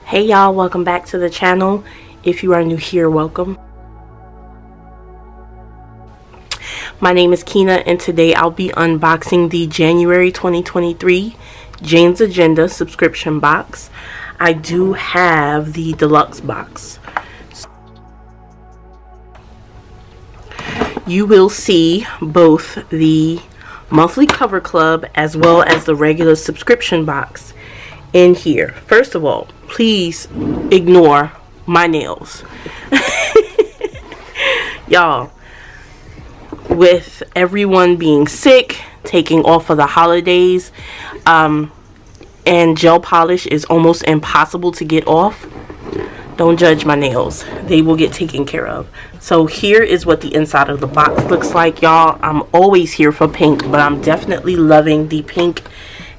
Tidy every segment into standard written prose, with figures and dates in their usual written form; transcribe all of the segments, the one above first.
Hey y'all, welcome back to the channel. If you are new here, welcome. My name is Kinah and today I'll be unboxing the January 2023 Jane's Agenda subscription box. I do have the deluxe box. You will see both the monthly cover club as well as the regular subscription box in here. First of all, please ignore my nails. Y'all, with everyone being sick, taking off for the holidays, and gel polish is almost impossible to get off, don't judge my nails. They will get taken care of. So here is what the inside of the box looks like, y'all. I'm always here for pink, but I'm definitely loving the pink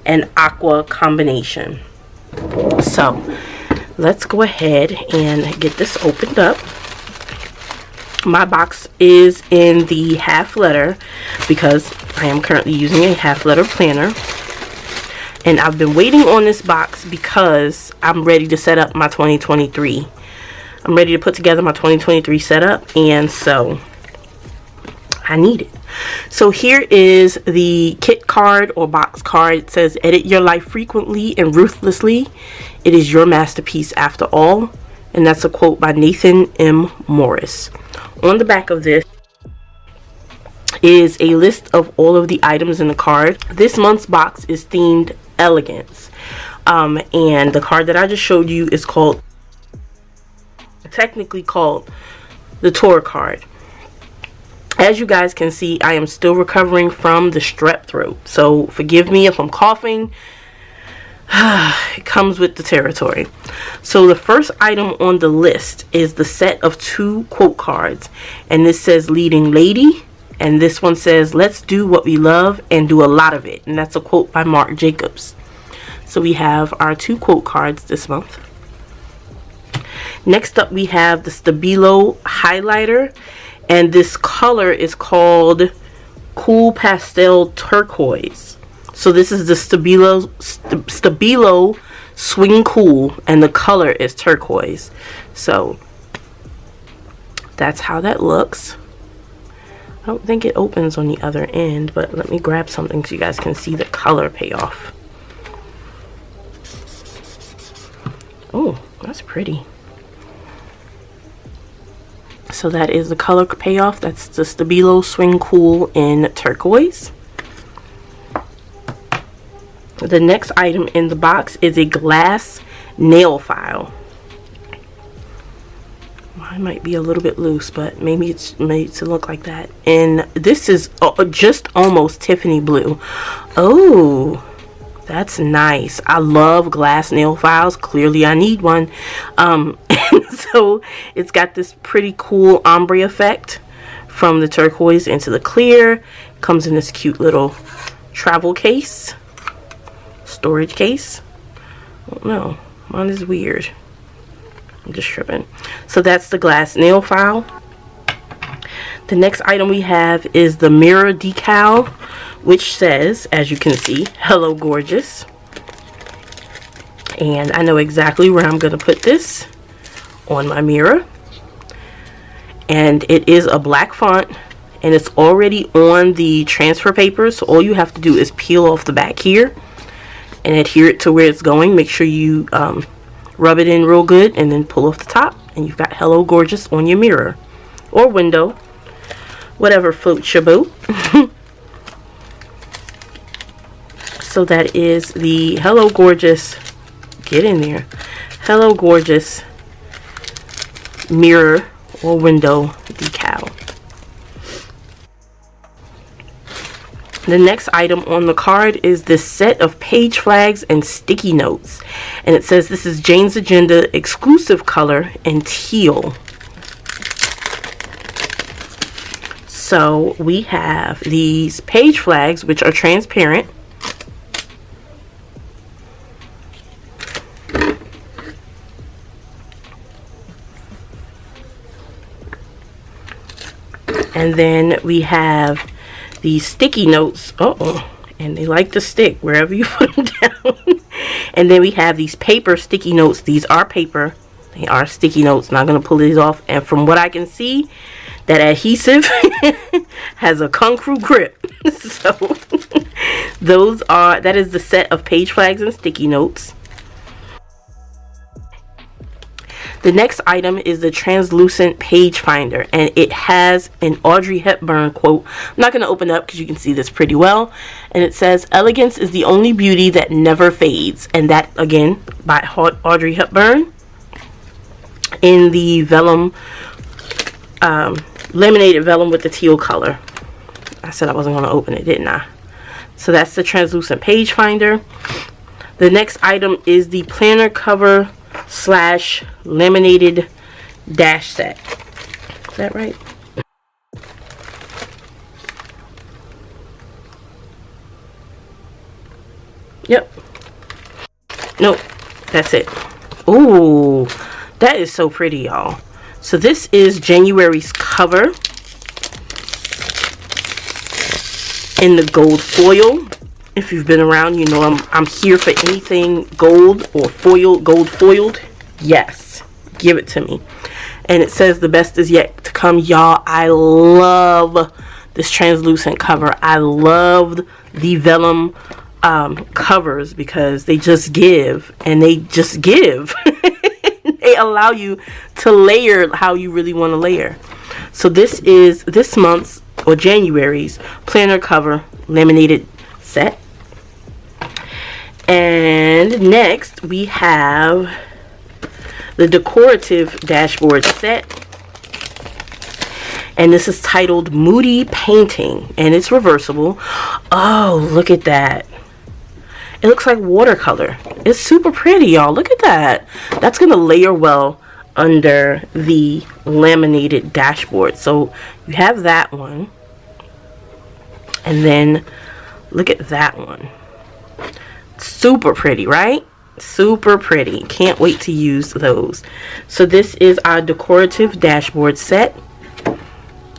and aqua combination. So let's go ahead and get this opened up. My box is in the half letter because I am currently using a half letter planner, and I've been waiting on this box because I'm ready to set up my 2023. I'm ready to put together my 2023 setup, and so I need it. So here is the kit card or box card. It says, edit your life frequently and ruthlessly. It is your masterpiece after all. And that's a quote by Nathan M. Morris. On the back of this is a list of all of the items in the card. This month's box is themed elegance. And the card that I just showed you is technically called the tour card. As you guys can see, I am still recovering from the strep throat, so forgive me if I'm coughing. It comes with the territory. So the first item on the list is the set of 2 quote cards, and this says leading lady, and this one says let's do what we love and do a lot of it, and that's a quote by Marc Jacobs. So we have our 2 quote cards this month. Next up we have the Stabilo highlighter, and this color is called Cool Pastel Turquoise. So this is the Stabilo Swing Cool, and the color is turquoise. So that's how that looks. I don't think it opens on the other end, but let me grab something so you guys can see the color payoff. Oh, that's pretty. So that is the color payoff. That's the Stabilo Swing Cool in turquoise. The next item in the box is a glass nail file. Mine might be a little bit loose, but maybe it's made to look like that. And this is just almost Tiffany blue. Oh, that's nice. I love glass nail files. Clearly I need one. And so it's got this pretty cool ombre effect from the turquoise into the clear. Comes in this cute little travel case, storage case. Oh no, mine is weird. I'm just tripping. So that's the glass nail file. The next item we have is the mirror decal, which says, as you can see, hello gorgeous. And I know exactly where I'm going to put this on my mirror. And it is a black font, and it's already on the transfer paper, so all you have to do is peel off the back here and adhere it to where it's going. Make sure you rub it in real good and then pull off the top, and you've got hello gorgeous on your mirror or window, whatever floats your boat. So that is the hello gorgeous, get in there, hello gorgeous mirror or window decal. The next item on the card is this set of page flags and sticky notes, and it says this is Jane's Agenda exclusive color in teal. So we have these page flags, which are transparent. And then we have these sticky notes. And they like to stick wherever you put them down. And then we have these paper sticky notes. These are paper. They are sticky notes. Not going to pull these off. And from what I can see, that adhesive has a kung fu grip. So that is the set of page flags and sticky notes. The next item is the translucent page finder, and it has an Audrey Hepburn quote. I'm not going to open it up because you can see this pretty well. And it says, "Elegance is the only beauty that never fades." And that, again, by Audrey Hepburn, in the vellum, laminated vellum with the teal color. I said I wasn't going to open it, didn't I? So that's the translucent page finder. The next item is the planner cover / laminated dash set. Is that right? Yep. Nope. That's it. Ooh, that is so pretty, y'all. So this is January's cover in the gold foil. If you've been around, you know I'm here for anything gold or foil, gold foiled. Yes, give it to me. And it says the best is yet to come, y'all. I love this translucent cover. I loved the vellum covers because they just give, and they just give. They allow you to layer how you really want to layer. So this is this month's, or January's, planner cover laminated set. And next we have the decorative dashboard set, and this is titled Moody Painting, and it's reversible. Oh, look at that. It looks like watercolor. It's super pretty, y'all. Look at that. That's gonna layer well under the laminated dashboard. So you have that one, and then look at that one. Super pretty, right? Super pretty. Can't wait to use those. So this is our decorative dashboard set.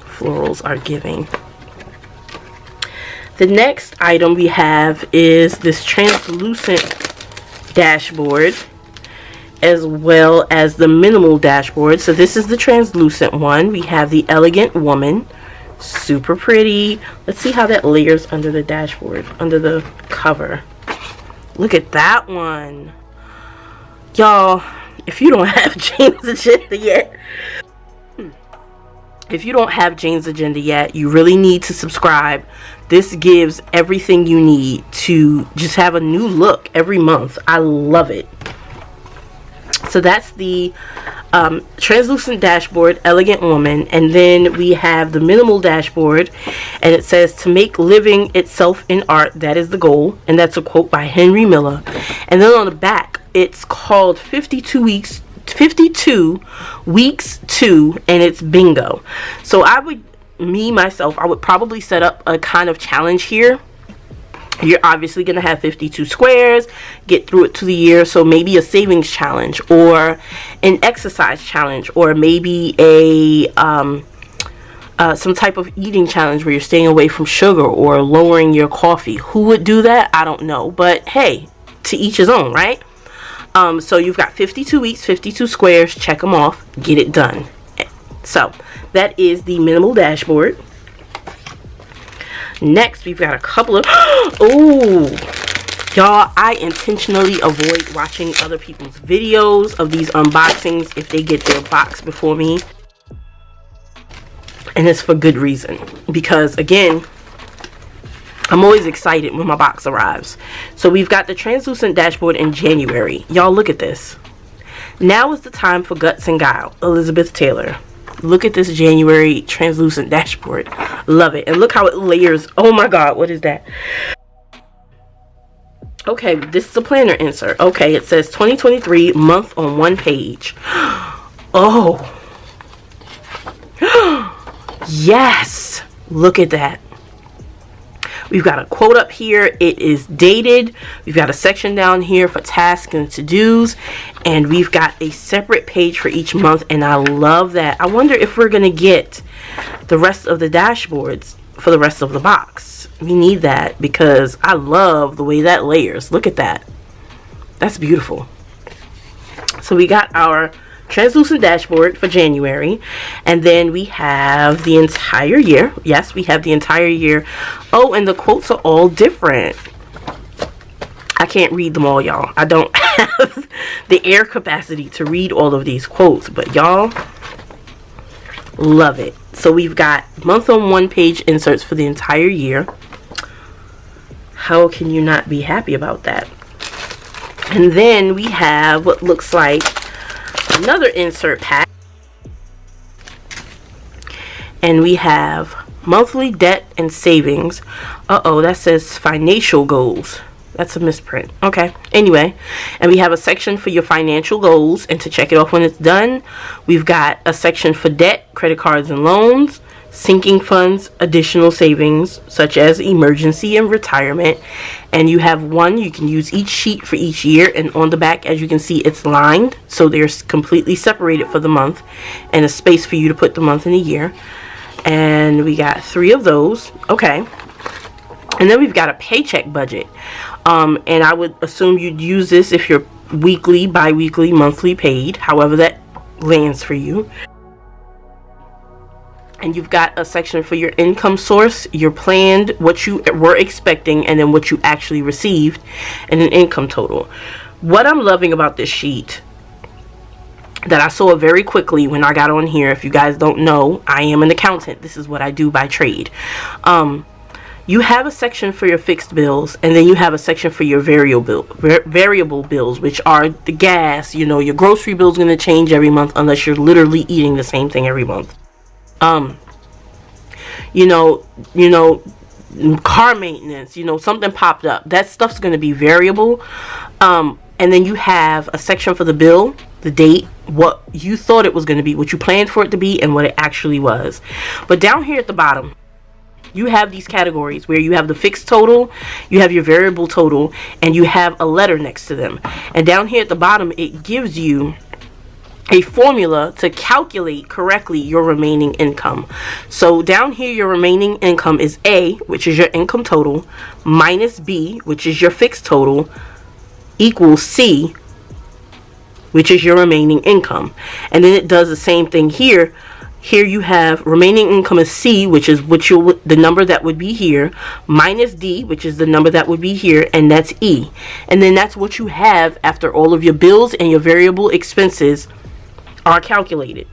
Florals are giving. The next item we have is this translucent dashboard, as well as the minimal dashboard. So this is the translucent one. We have the Elegant Woman. Super pretty. Let's see how that layers under the dashboard, under the cover. Look at that one. Y'all, if you don't have Jane's Agenda yet, you really need to subscribe. This gives everything you need to just have a new look every month. I love it. So that's the translucent dashboard, Elegant Woman. And then we have the minimal dashboard, and it says, "To make living itself in art, that is the goal." And that's a quote by Henry Miller. And then on the back, it's called 52 weeks 2, and it's bingo. So I would probably set up a kind of challenge here. You're obviously going to have 52 squares, get through it to the year. So maybe a savings challenge, or an exercise challenge, or maybe a some type of eating challenge where you're staying away from sugar or lowering your coffee. Who would do that? I don't know, but hey, to each his own, right? So you've got 52 weeks, 52 squares, check them off, get it done. So that is the minimal dashboard. Next, we've got a couple of, oh, y'all, I intentionally avoid watching other people's videos of these unboxings if they get their box before me. And it's for good reason, because again, I'm always excited when my box arrives. So we've got the translucent dashboard in January. Y'all, look at this. Now is the time for guts and guile. Elizabeth Taylor. Look at this January translucent dashboard. Love it. And look how it layers. Oh my God, what is that? Okay, this is a planner insert. Okay, it says 2023 month on one page. Oh. Yes. Look at that. We've got a quote up here. It is dated. We've got a section down here for tasks and to-dos. And we've got a separate page for each month. And I love that. I wonder if we're going to get the rest of the dashboards for the rest of the box. We need that because I love the way that layers. Look at that. That's beautiful. So we got our translucent dashboard for January, and then we have the entire year. Yes, we have the entire year. Oh, and the quotes are all different. I can't read them all, y'all. I don't have the air capacity to read all of these quotes, but y'all, love it. So we've got month on one page inserts for the entire year. How can you not be happy about that? And then we have what looks like another insert pack, and we have monthly debt and savings. That says financial goals. That's a misprint. Okay, anyway, and we have a section for your financial goals, and to check it off when it's done. We've got a section for debt, credit cards and loans, sinking funds, additional savings such as emergency and retirement. And you have one, you can use each sheet for each year, and on the back, as you can see, it's lined, so they're completely separated for the month, and a space for you to put the month and the year. And we got 3 of those. Okay, and then we've got a paycheck budget, and I would assume you'd use this if you're weekly, bi-weekly, monthly paid, however that lands for you. And you've got a section for your income source, your planned, what you were expecting, and then what you actually received, and an income total. What I'm loving about this sheet that I saw very quickly when I got on here, if you guys don't know, I am an accountant. This is what I do by trade. You have a section for your fixed bills, and then you have a section for your variable bills, which are the gas. You know, your grocery bill is going to change every month unless you're literally eating the same thing every month. You know, car maintenance, something popped up. That stuff's going to be variable. And then you have a section for the bill, the date, what you thought it was going to be, what you planned for it to be, and what it actually was. But down here at the bottom, you have these categories where you have the fixed total, you have your variable total, and you have a letter next to them. And down here at the bottom, it gives you a formula to calculate correctly your remaining income. So down here, your remaining income is A, which is your income total, minus B, which is your fixed total, equals C, which is your remaining income. And then it does the same thing here. Here you have remaining income is C, which is the number that would be here, minus D, which is the number that would be here, and that's E. And then that's what you have after all of your bills and your variable expenses are calculated.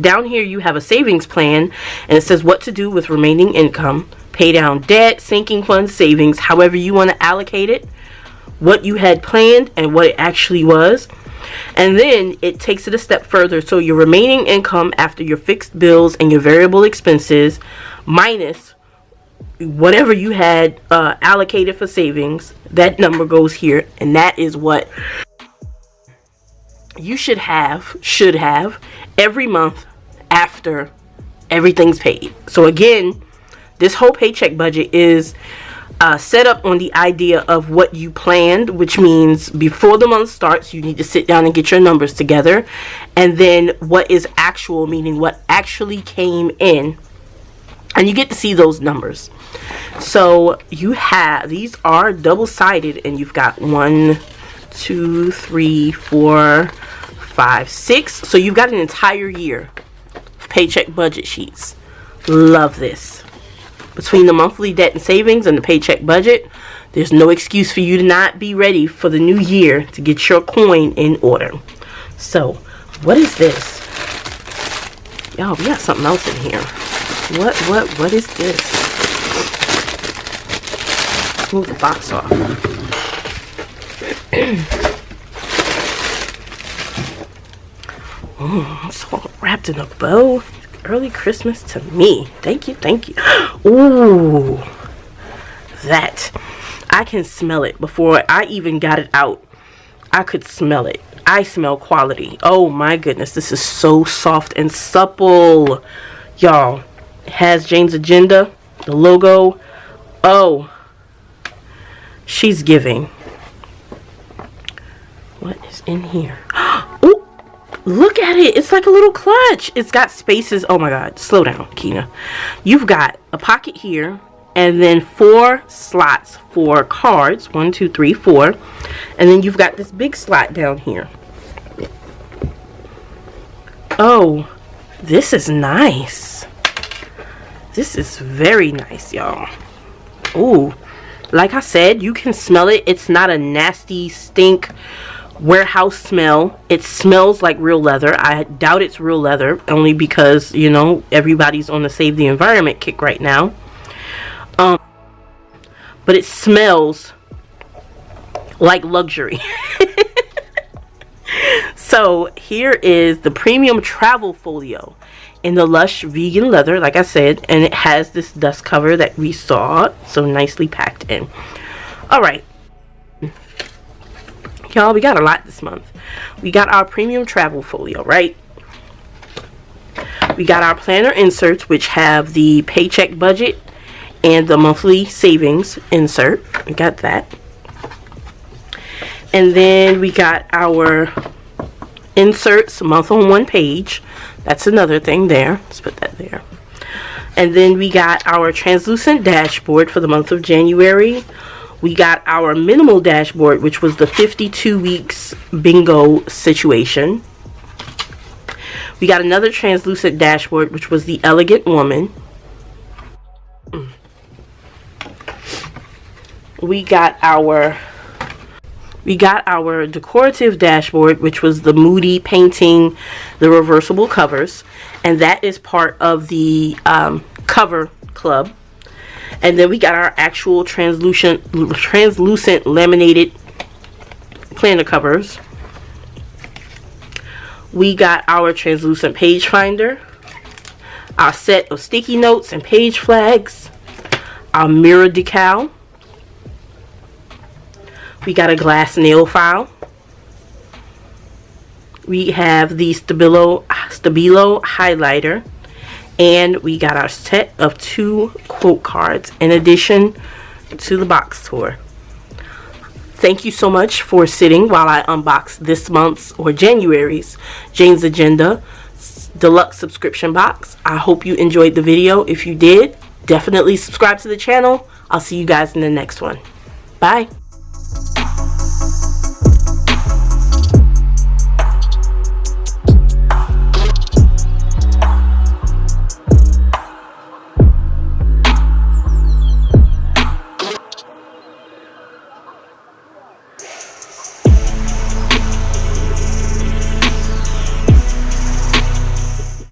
Down here you have a savings plan, and it says what to do with remaining income, pay down debt, sinking funds, savings, however you want to allocate it, what you had planned and what it actually was. And then it takes it a step further. So your remaining income after your fixed bills and your variable expenses minus whatever you had allocated for savings, that number goes here, and that is what you should have every month after everything's paid. So again, this whole paycheck budget is set up on the idea of what you planned, which means before the month starts, you need to sit down and get your numbers together, and then what is actual, meaning what actually came in, and you get to see those numbers. So you have, these are double-sided, and you've got 1, 2, 3, 4, 5, 6. So you've got an entire year of paycheck budget sheets. Love this. Between the monthly debt and savings and the paycheck budget, there's no excuse for you to not be ready for the new year to get your coin in order. So, what is this? Y'all, we got something else in here. What is this? Let's move the box off. It's all wrapped in a bow. Early Christmas to me. Thank you. Ooh, that. I can smell it. Before I even got it out, I could smell it. I smell quality. Oh my goodness, this is so soft and supple. Y'all, it has Jane's Agenda, the logo. Oh, she's giving. What is in here? Ooh, look at it. It's like a little clutch. It's got spaces. Oh my God, slow down, Kinah. You've got a pocket here, and then 4 slots for cards. 1, 2, 3, 4. And then you've got this big slot down here. Oh, this is nice. This is very nice, y'all. Ooh, like I said, you can smell it. It's not a nasty stink warehouse smell. It smells like real leather. I doubt it's real leather, only because, you know, everybody's on the save the environment kick right now. But it smells like luxury. So here is the premium travel folio in the lush vegan leather, like I said, and it has this dust cover that we saw, so nicely packed in. All right, y'all, we got a lot this month. We got our premium travel folio, right? We got our planner inserts, which have the paycheck budget and the monthly savings insert. We got that. And then we got our inserts month on one page. That's another thing there. Let's put that there. And then we got our translucent dashboard for the month of January. We got our minimal dashboard, which was the 52 weeks bingo situation. We got another translucent dashboard, which was the elegant woman. We got our decorative dashboard, which was the moody painting, the reversible covers, and that is part of the cover club. And then we got our actual translucent laminated planner covers. We got our translucent page finder, our set of sticky notes and page flags, our mirror decal. We got a glass nail file. We have the Stabilo highlighter. And we got our set of 2 quote cards in addition to the box tour. Thank you so much for sitting while I unbox this month's or January's Jane's Agenda Deluxe subscription box. I hope you enjoyed the video. If you did, definitely subscribe to the channel. I'll see you guys in the next one. Bye.